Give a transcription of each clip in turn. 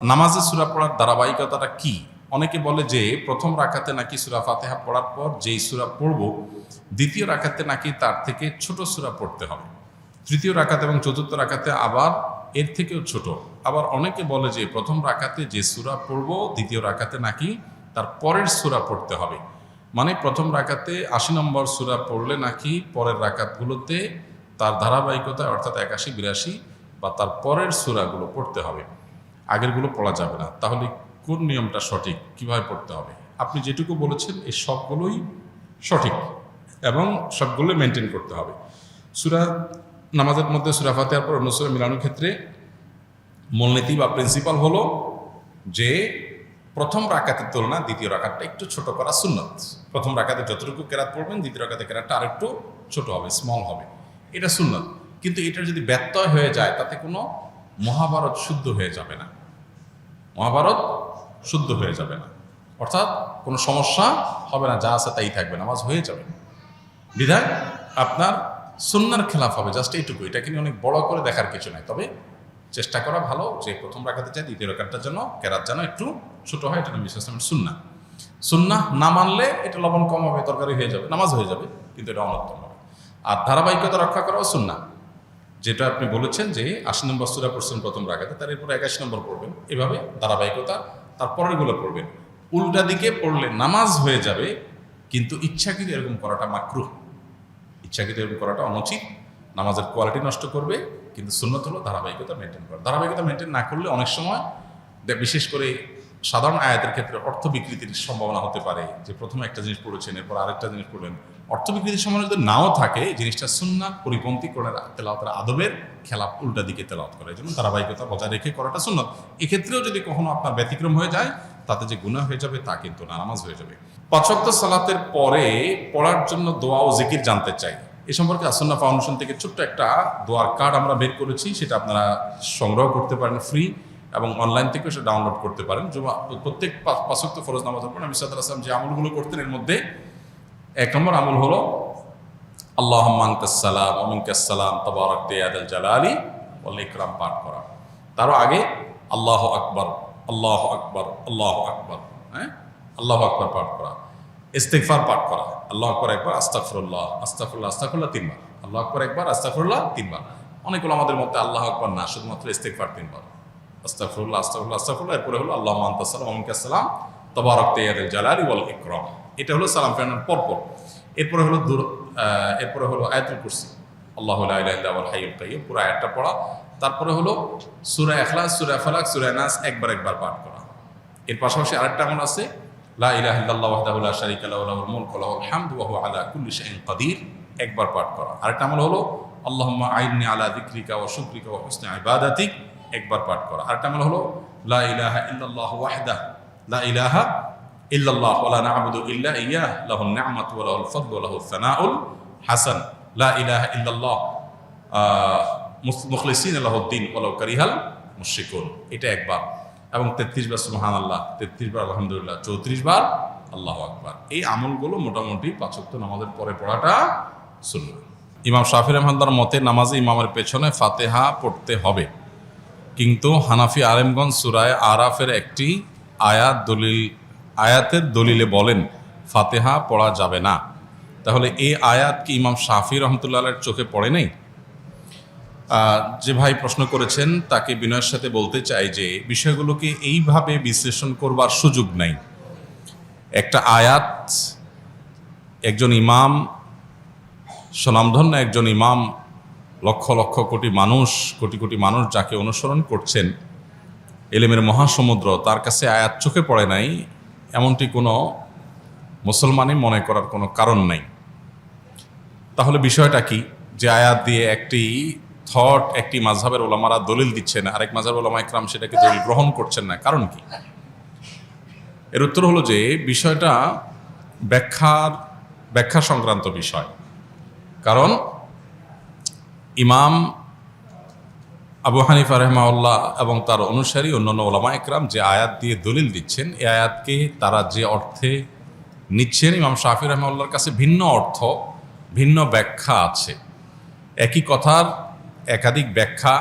নামাজে সূরা পড়ার ধারাবাহিকতাটা কি? অনেকে বলে যে প্রথম রাকাতে নাকি সূরা ফাতিহা পড়ার পর যেই সূরা পড়ব দ্বিতীয় রাকাতে নাকি তার থেকে ছোট সূরা পড়তে হবে, তৃতীয় রাকাত এবং চতুর্থ রাকাতে আবার এর থেকেও ছোট। আবার অনেকে বলে যে প্রথম রাকাতে যে সূরা পড়ব দ্বিতীয় রাকাতে নাকি তার পরের সূরা পড়তে হবে, মানে প্রথম রাকাতে ৮০ নম্বর সূরা পড়লে নাকি পরের রাকাতগুলোতে তার ধারাবাহিকতায় অর্থাৎ ৮১, ৮২ বা তার পরের সূরাগুলো পড়তে হবে, আগেরগুলো পড়া যাবে না। তাহলে কোন নিয়মটা সঠিক, কিভাবে পড়তে হবে? আপনি যেটুকু বলেছেন এই সবগুলোই সঠিক এবং সবগুলো মেনটেন করতে হবে। সূরা নামাজের মধ্যে সূরা ফাতিহার পর অন্য সূরা মিলানোর ক্ষেত্রে মূলনীতি বা প্রিন্সিপাল হলো যে প্রথম রাকাতের তুলনা দ্বিতীয় রাকাতটা একটু ছোট করা সুন্নত। প্রথম রাকাতে যতটুকু কেরাত পড়বেন দ্বিতীয় রাকাতে কেরাতটা আরেকটু ছোট হবে, স্মল হবে, এটা সুন্নত। কিন্তু এটা যদি ব্যত্যয় হয়ে যায় তাতে কোনো মহাভারত শুদ্ধ হয়ে যাবে না, মহাভারত শুদ্ধ হয়ে যাবে না, অর্থাৎ কোনো সমস্যা হবে না, যা আছে তাই থাকবে, নামাজ হয়ে যাবে। বিধায় আপনার সুন্নার খেলাফ হবে, জাস্ট এইটুকু। এটাকে নিয়ে অনেক বড় করে দেখার কিছু নাই, তবে চেষ্টা করা ভালো যে প্রথম রাকাতে চাই দ্বিতীয় রাকাতটার জন্য কেরাত যেন একটু ছোট হয়, এটা নবী সাল্লাল্লাহু আলাইহি ওয়াসাল্লামের সুন্নাহ। সুন্নাহ না মানলে এটা লবণ কম হবে, তরকারি হয়ে যাবে, নামাজ হয়ে যাবে, কিন্তু এটা অনুত্তম হবে। আর ধারাবাহিকতা রক্ষা করাও সুন্নাহ, যেটা আপনি বলেছেন যে ৮০ নম্বর সূরা পড়ছেন প্রথম রাকাতে, তার এরপর ৮১ নম্বর পড়বেন, এভাবে ধারাবাহিকতা তার পরেরগুলো পড়বেন। উল্টা দিকে পড়লে নামাজ হয়ে যাবে, কিন্তু ইচ্ছাকৃত এরকম করাটা মাকরুহ, ইচ্ছাকৃত এরকম করাটা অনুচিত, নামাজের কোয়ালিটি নষ্ট করবে। কিন্তু সুন্নত হলো ধারাবাহিকতা মেনটেন করা। ধারাবাহিকতা মেনটেন না করলে অনেক সময় বিশেষ করে সাধারণ আয়াতের ক্ষেত্রে অর্থ বিকৃতির সম্ভাবনা হতে পারে, যে প্রথমে একটা জিনিস পড়েছেন এরপর আরেকটা জিনিস পড়লেন, অর্থ বিকৃতির সম্ভাবনা যদি নাও থাকে, জিনিসটা সুন্নাহ পরিপন্থী করে তেলাওয়াতের আদবের খেলাফ, উল্টা দিকে তেলাওয়াত করে, এই জন্য ধারাবাহিকতা বজায় রেখে করাটা সুন্নত। এক্ষেত্রেও যদি কখনো আপনার ব্যতিক্রম হয়ে যায় তাতে যে গুনাহ হয়ে যাবে তা কিন্তু না, নামাজ হয়ে যাবে। ৫ ওয়াক্ত সালাতের পরে পড়ার জন্য দোয়া ও জিকির জানতে চাই। এ সম্পর্কে আসুন্নাহ ফাউন্ডেশন থেকে ছোট্ট একটা দোয়ার কার্ড আমরা বের করেছি, সেটা আপনারা সংগ্রহ করতে পারেন ফ্রি, এবং অনলাইন থেকেও সেটা ডাউনলোড করতে পারেন। প্রত্যেক ৫ ওয়াক্ত ফরজ নামাজের পর নবী সাল্লাল্লাহু আলাইহি ওয়াসাল্লাম যে আমলগুলো করতেন এর মধ্যে ১ নম্বর আমল হলো আল্লাহুম্মা আনতাস সালাম ওয়া মিনকাস সালাম তাবারাকতা ইয়া যাল জালালি ওয়াল ইকরাম পাঠ করা। তারও আগে আল্লাহু আকবার, আল্লাহু আকবার, আল্লাহু আকবার, হ্যাঁ, আল্লাহু আকবার পাঠ করা, ইস্তিগফার পাঠ করা, আল্লাহু আকবার একবার, আস্তাগফিরুল্লাহ, আস্তাগফিরুল্লাহ, আস্তাগফিরুল্লাহ ৩ বার, আল্লাহু আকবার একবার, আস্তাগফিরুল্লাহ ৩ বার। অনেকগুলো আমাদের মধ্যে আল্লাহু আকবার না, শুধুমাত্র ইস্তিগফার 3 বার, আস্তাগফিরুল্লাহ, আস্তাগফিরুল্লাহ, আস্তাগফিরুল্লাহ, এরপরে হলো আল্লাহুম্মা আনতাস সালাম ওয়া মিনকাস সালাম তাবারাকতা ইয়া যাল জালালি ওয়াল ইকরাম। এটা হলো সালাম ফেরানোর পরপর। এরপরে হলো আয়াতুল কুরসি, আল্লাহু লা ইলাহা ইল্লা হুয়াল হাইয়ুল কাইয়্যুম, পুরো আয়াতটা পড়া। তারপরে হলো সূরা ইখলাস, সূরা ফালাক, সূরা নাস একবার পাঠ করা। এর পাশাপাশি আরেকটা আমল আছে, লা ইলাহা ইল্লাল্লাহু ওয়াহদাহু লা শারীকা লাহু লাহুল মুলকু ওয়া লাহুল হামদু ওয়া হুয়া আলা কুল্লি শাইইন কাদির, একবার পাঠ করা। আরেকটা আমল হলো আল্লাহুম্মা আইন্নি আলা যিকরিকা ওয়া শুকরিকা ওয়া হুসনি ইবাদাতিক, একবার পাঠ করা। আরেকটা আমল হলো লা ইলাহা ইল্লাল্লাহু ওয়াহদাহু লা ইলাহা ইল্লাল্লাহ ওয়া লা না'বুদু ইল্লা ইয়্যাহু লাহুন নি'মাতু ওয়া লাহুল ফাদলু ওয়া লাহুস সানাউল হাসান, লা ইলাহা ইল্লাল্লাহ মুখলিসিনা লাহুদ্দিন ওয়ালাউ কারিহাল মুশরিকুন, এটা একবার। এবং 33 বার সুবহানাল্লাহ, 33 বার আলহামদুলিল্লাহ, 34 বার আল্লাহু আকবার। এই আমলগুলো মোটামুটি ৫ ওয়াক্ত নামাজের পরে পড়াটা সুন্নাহ। ইমাম শাফিঈ রাহমাতুল্লাহর মতে নামাজে ইমামের পেছনে ফাতিহা পড়তে হবে, কিন্তু হানাফি আলেমগণ সূরা আরাফের একটি আয়াতের দলিলে বলেন ফাতিহা পড়া যাবে না। তাহলে এই আয়াত কি ইমাম শাফিঈ রহমতুল্লাহর চোখে পড়ে নেই? যে ভাই প্রশ্ন করেছেন তাকে বিনয়ের সাথে বলতে চাই যে বিষয়গুলোকে এইভাবে বিশ্লেষণ করবার সুযোগ নাই। একটা আয়াত, একজন ইমাম, স্বনামধন্য একজন ইমাম, লক্ষ লক্ষ কোটি মানুষ যাকে অনুসরণ করছেন, এলেমের মহাসমুদ্র, তার কাছে আয়াত চোখে পড়ে নাই এমনটি কোনো মুসলমানই মনে করার কোনো কারণ নাই। তাহলে বিষয়টা কি, যে আয়াত দিয়ে একটি একটি মাযহাবের ওলামারা দলিল দিচ্ছেন, আরেক মাযহাবের ওলামা ইকরাম সেটাকে দলিল গ্রহণ করছেন না, কারণ কি? এর উত্তর হলো যে বিষয়টা ব্যাখ্যা সংক্রান্ত বিষয়। কারণ ইমাম আবু হানিফা রাহিমাহুল্লাহ এবং তার অনুসারী অন্যান্য ওলামা ইকরাম যে আয়াত দিয়ে দলিল দিচ্ছেন, এই আয়াতকে তারা যে অর্থে নিচ্ছেন, ইমাম শাফিঈ রাহিমাহুল্লাহর কাছে ভিন্ন অর্থ, ভিন্ন ব্যাখ্যা আছে। একই কথার একাধিক ব্যাখ্যা,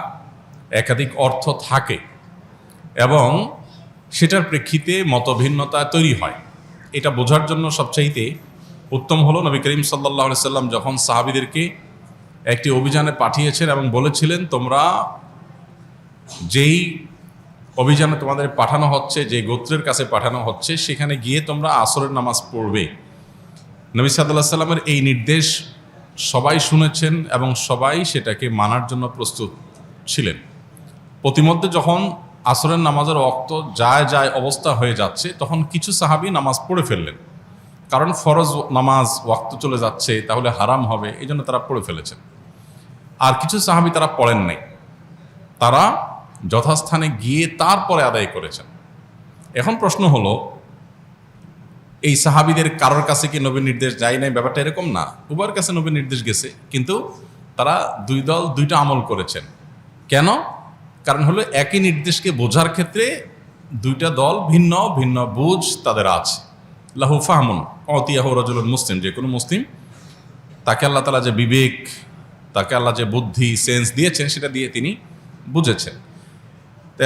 একাধিক অর্থ থাকে। এবং সেটার প্রেক্ষিতে মতভিন্নতা তৈরি হয়। এটা বোঝার জন্য সবচাইতে উত্তম হলো নবী করিম সাল্লাল্লাহু আলাইহি সাল্লাম যখন সাহাবীদেরকে একটি অভিযানে পাঠিয়েছেন এবং বলেছিলেন, তোমরা যেই অভিযানে তোমাদের পাঠানো হচ্ছে, যে গোত্রের কাছে পাঠানো হচ্ছে, সেখানে গিয়ে তোমরা আসরের নামাজ পড়বে। নবী সাল্লাল্লাহু আলাইহি সাল্লামের এই নির্দেশ সবাই শুনেছেন এবং সবাই সেটাকে মানার জন্য প্রস্তুত ছিলেন। প্রতিমধ্যে যখন আসরের নামাজের ওয়াক্ত যায় অবস্থা হয়ে যাচ্ছে, তখন কিছু সাহাবী নামাজ পড়ে ফেললেন, কারণ ফরজ নামাজ ওয়াক্ত চলে যাচ্ছে, তাহলে হারাম হবে, এই জন্য তারা পড়ে ফেলেছেন। আর কিছু সাহাবী তারা পড়েন নাই, তারা যথাস্থানে গিয়ে তারপরে আদায় করেছেন। এখন প্রশ্ন হলো, এই সাহাবীদের কারোর কাছে কি নবীর নির্দেশ যায় নাই? ব্যাপারটা এরকম না, উভয়ের কাছে নবীর নির্দেশ গেছে, কিন্তু তারা দুই দল দুইটা আমল করেছেন। কেন? কারণ হলো একই নির্দেশকে বোঝার ক্ষেত্রে দুইটা দল ভিন্ন ভিন্ন বুঝ তাদের আছে। লাহু ফাহমুন অতিয়াহু রাজুলুন মুসলিম, যে কোনো মুসলিম, তাকে আল্লাহ তাআলা যে বিবেক, তাকে আল্লাহ যে বুদ্ধি সেন্স দিয়েছেন, সেটা দিয়ে তিনি বুঝেছেন।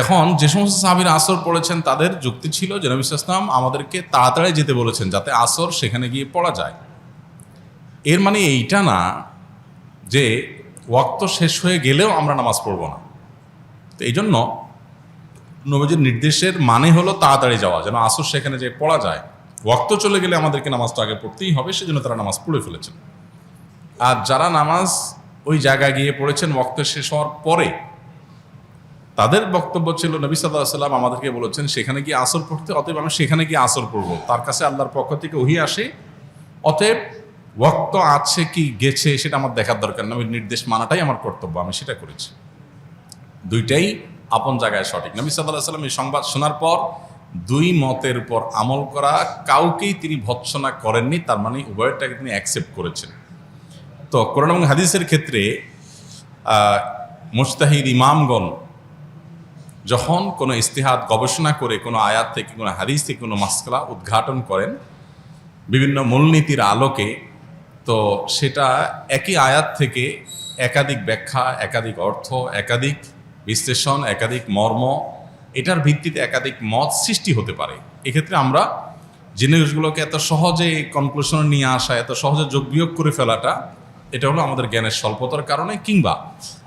এখন যে সমস্ত সাহাবীরা আসর পড়েছেন, তাদের যুক্তি ছিল যে নবী সাল্লাল্লাহু আলাইহি ওয়াসাল্লাম আমাদেরকে তাড়াতাড়ি যেতে বলেছেন যাতে আসর সেখানে গিয়ে পড়া যায়। এর মানে এইটা না যে ওয়াক্ত শেষ হয়ে গেলেও আমরা নামাজ পড়ব না। তো এই জন্য নবীজির নির্দেশের মানে হলো তাড়াতাড়ি যাওয়া, যেন আসর সেখানে যে পড়া যায়। ওয়াক্ত চলে গেলে আমাদেরকে নামাজটা আগে পড়তেই হবে, সেজন্য তারা নামাজ পড়ে ফেলেছেন। আর যারা নামাজ ওই জায়গায় গিয়ে পড়েছেন ওয়াক্ত শেষ হওয়ার পরে, তাদের বক্তব্য ছিল নবী সাল্লাল্লাহু আলাইহি ওয়াসাল্লাম আমাদেরকে বলেছেন সেখানে গিয়ে আসর পড়তে, অতএব আমি সেখানে গিয়ে আসর পড়ব। তার কাছে আল্লাহর পক্ষ থেকে ওহী আসে, অতএব ওয়াক্ত আছে কি গেছে সেটা আমার দেখার দরকার না, নবীর নির্দেশ মানাটাই আমার কর্তব্য, আমি সেটা করেছি। দুইটাই আপন জায়গায় সঠিক। নবী সাল্লাল্লাহু আলাইহি ওয়াসাল্লাম এই সংবাদ শোনার পর দুই মতের উপর আমল করা কাউকেই তিনি ভৎসনা করেননি, তার মানে উভয়টাকে তিনি অ্যাকসেপ্ট করেছেন। তো কোরআন এবং হাদিসের ক্ষেত্রে মুজতাহিদ ইমামগণ যখন কোনো ইস্তিহাদ গবেষণা করে কোনো আয়াত থেকে, কোনো হাদিস থেকে কোনো মাসআলা উদ্ঘাটন করেন বিভিন্ন মূলনীতির আলোকে, তো সেটা একই আয়াত থেকে একাধিক ব্যাখ্যা, একাধিক অর্থ, একাধিক বিশ্লেষণ, একাধিক মর্ম, এটার ভিত্তিতে একাধিক মত সৃষ্টি হতে পারে। এক্ষেত্রে আমরা জিনিসগুলোকে এত সহজে কনক্লুশনে নিয়ে আসা, এত সহজে যোগ বিয়োগ করে ফেলাটা, এটা হলো আমাদের জ্ঞানের স্বল্পতার কারণে, কিংবা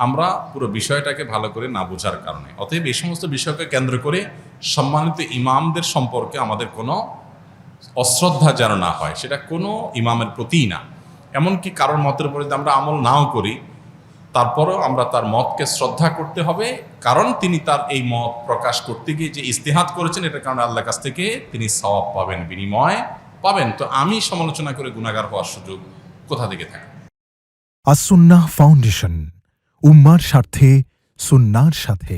আমরা পুরো বিষয়টাকে ভালো করে না বোঝার কারণে। অতএব এই সমস্ত বিষয়কে কেন্দ্র করে সম্মানিত ইমামদের সম্পর্কে আমাদের কোনো অশ্রদ্ধা যেন না হয়, সেটা কোনো ইমামের প্রতিই না। এমনকি কারোর মতের উপরে যদি আমরা আমল নাও করি, তারপরেও আমরা তার মতকে শ্রদ্ধা করতে হবে, কারণ তিনি তার এই মত প্রকাশ করতে গিয়ে যে ইস্তেহাদ করেছেন, এটার কারণে আল্লাহর কাছ থেকে তিনি সওয়াব পাবেন, বিনিময় পাবেন। তো আমি সমালোচনা করে গুনাহগার হওয়ার সুযোগ কোথা থেকে থাকে? আস-সুন্নাহ ফাউন্ডেশন, উম্মার স্বার্থে সুন্নাহর সাথে।